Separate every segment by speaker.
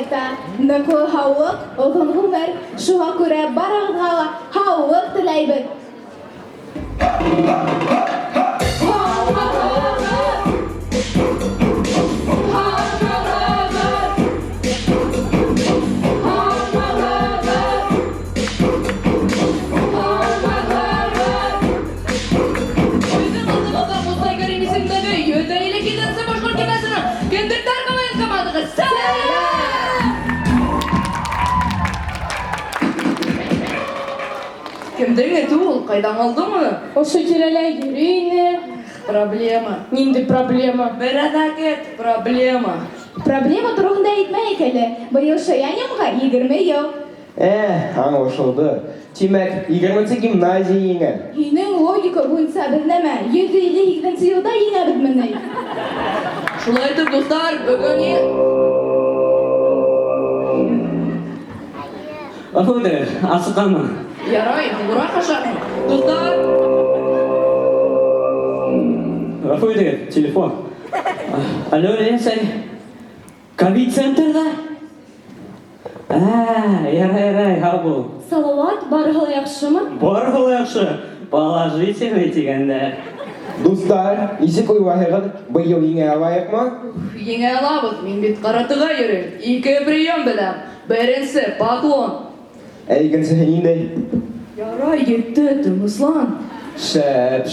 Speaker 1: айта. Ныклы һаулык, оҙон ғүмер. Шуға күрә барығыҙға ла һаулык теләйбеҙ.
Speaker 2: Кемдең эте ул? Ҡайҙан алдыңмы?
Speaker 1: Ошо тирәлә йөрөй.
Speaker 2: Проблема.
Speaker 1: Нинди проблема?
Speaker 2: Бер әҙәкәт проблема.
Speaker 1: Проблема тураһында әйтмәйек әле. Быйыл Шаяниумға 20 йыл.
Speaker 3: Аңлашылды. Тимәк, 20-нче гимназия еңә.
Speaker 1: Һинең логика буйынса беҙ нәмә 158 йылда еңәбеҙме?
Speaker 2: Шулай итеп, дуҫтар, бөгөн
Speaker 4: Афуйдыр, асыҡҡанмын.
Speaker 2: ярай, һуңыраҡ ашаҡмын. Дуҫтар,
Speaker 4: Афуйдыр, телефон. Алло, Ленсай. Ковид-центрда? Ярай, һау.
Speaker 1: Салауат, барыһы ла яҡшымы?
Speaker 4: Барыһы ла яҡшы. Положительный тигәндәр.
Speaker 3: Дуҫтар, нисек уйлайһығыҙ, быйыл еңә алайыҡмы?
Speaker 2: еңә алабыҙ. Мин бит ҡаратыға йөрөйөм. 2 прием беләм. Беренсе поклон.
Speaker 3: Икенсеһе ниндәй?
Speaker 2: Ярай, етте, тыныслан.
Speaker 3: Шәп.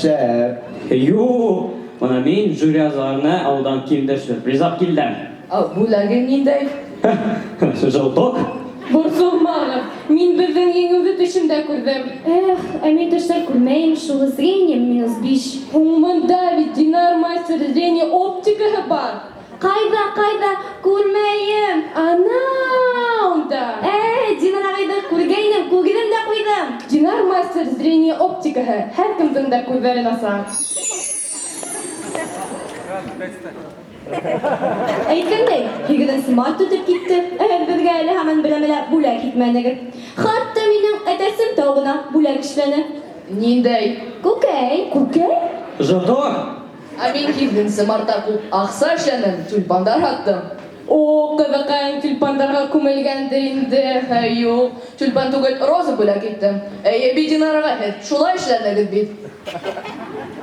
Speaker 4: Юҡ, бына мин жюри ағзаларына ауылдан килде сюрприз алып килдем.
Speaker 2: Бүләге ниндәй?
Speaker 4: Жылток.
Speaker 1: Борсолмағыр, мин беҙҙең еңеүҙе төшөмдә күрҙем. Ә мин төштә күрмәйем, шул зрением -5. Һуңмында бит Динар мастер зрение оптикаһы бар. Ҡайҙа, күрмәйем. Анаунда. Динар ағайҙы күргәйнем, күгенем дә ҡуйҙым. Динар мастер зрение оптикаһы һәр кемдең дә күҙҙәрен аса. Әйткәндәй, 8-нче март үтеп китте. Беҙгә әле һаман беләмәлә бүләк итмәнегеҙ. Хатта минең әтәсем тауына бүләк эшләне.
Speaker 2: Ниндәй?
Speaker 1: Күкәй?
Speaker 4: Жылток.
Speaker 2: Мин 7-нче мартта күп аҡса эшләнем, тюльпандар һаттым.
Speaker 1: О, ҡыҙыҡайың тюльпандарға күмелгәндер инде.
Speaker 2: Юҡ, тюльпан түгел, роза бүләк иттем. Бит Динараға һеҙ шулай эшләнегеҙ бит.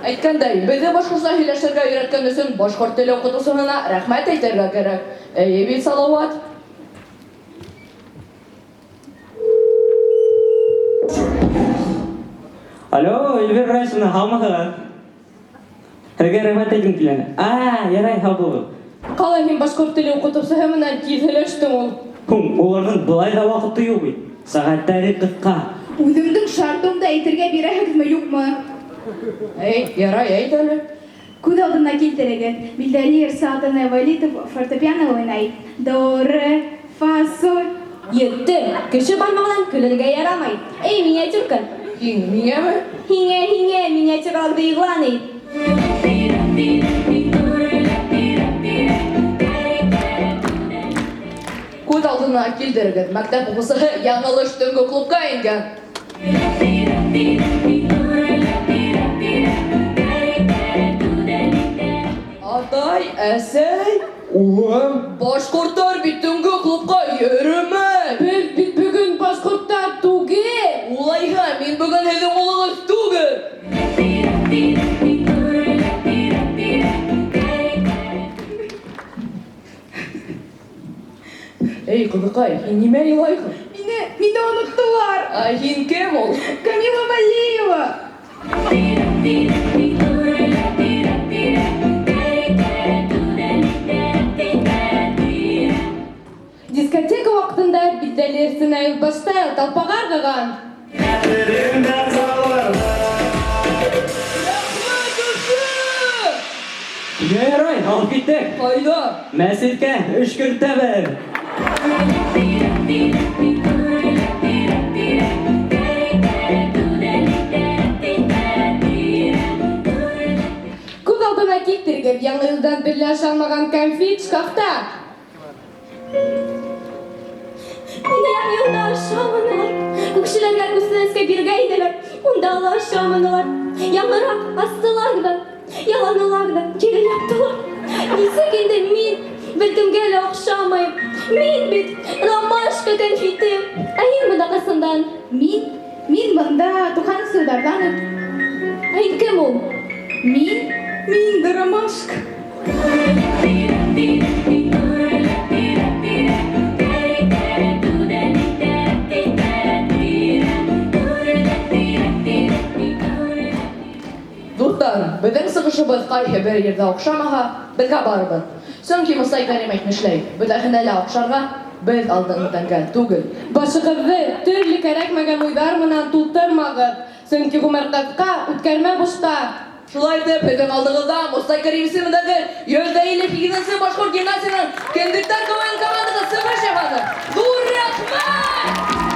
Speaker 2: Әйткәндәй, беҙҙе башҡортса һөйләшергә өйрәткән өсөн башҡорт теле уҡытыусыһына рәхмәт әйтергә кәрәк. Бит Салауат.
Speaker 4: Алло, Эльвира Райсовна, һаумыһығыҙ? Һеҙгә рәхмәт әйткем килә. Ярай, һау булығыҙ.
Speaker 1: Ҡалай һин башҡорт теле уҡытыусыһы менән тиҙ һөйләштең ул.
Speaker 4: Уларҙың былай ҙа ваҡыты юҡ бит. Сәғәттәре ҡыҫҡа.
Speaker 1: Үҙемдең шартымды әйтергә бирәһегеҙме, юҡмы?
Speaker 2: Ярай, әйт әле.
Speaker 1: Күҙ алдына килтерегеҙ. Билдәле Ирсалдан Валитов фортепиано уйнай. До, ре, фа, соль. Етте. Кеше бармағынан көлөргә ярамай. Миниатюрка.
Speaker 2: Һин миңәме?
Speaker 1: Һиңә, миниатюраларҙы иғлан ит.
Speaker 2: Күҙ алдына килтерегеҙ. Мәктәп уҡыусыһы яңылыш төнгө клубҡа ингән. Атай, әсәй,
Speaker 3: Улым,
Speaker 2: башҡорттар бит төнгө клубҡа йөрөмәй.
Speaker 1: Беҙ бит бөгөн башҡорттар түгел.
Speaker 2: Улайһа, мин бөгөн һеҙҙең улығыҙ түгел. Ҡыҙыҡай, һин нимә илайһың?
Speaker 1: Мине оноттолар.
Speaker 2: Һин кем ул?
Speaker 1: Камила Валиева. Дискотека ваҡытында билдәле Ирсина Юлбаштай талпаға ырғыған.
Speaker 4: Ярай, алып киттек.
Speaker 2: Ҡайҙа?
Speaker 4: Мәсеткә өшкөртәбеҙ.
Speaker 1: Күҙ алдына килтерегеҙ, яңы йылдан бирле ашалмаған конфет шкафта. Мине яңы йылда ашаманылар. Күкшеләргә күстәнәскә биргәйнеләр. Унда ла ашаманылар. Яңыраҡ астылар ҙа, яланылар ҙа, кире яттылар. Нисек инде мин бер кемгә лә оҡшамайым. Мин бит ромашка конфеты. Ә һин бында касындан?
Speaker 5: Мин бында тухан сыйдардан.
Speaker 1: Ә һин кем ул?
Speaker 5: Мин да ромашка.
Speaker 2: Дуттар, беҙҙең сығышыбыҙ ҡайһы бер ерҙә оҡшамаһа, беҙгә барыбыҙ. Сөнки Мостай Кәрим әйтмешләй, бөтәһенә лә оҡшарға беҙ алдыңдан түгел.
Speaker 1: Башығыҙҙы төрлө кәрәкмәгән уйҙар менән тултырмағыҙ. Сөнки ғүмер ҡыҫҡа, үткәрмә бушҡа.
Speaker 2: Шулай итеп, һеҙҙең алдығыҙҙа Мостай Кәрим исемендәге 158-нсе башҡорт гимназияһының Кендектәр командаһы сығыш яһаны. Ҙур рәхмәт!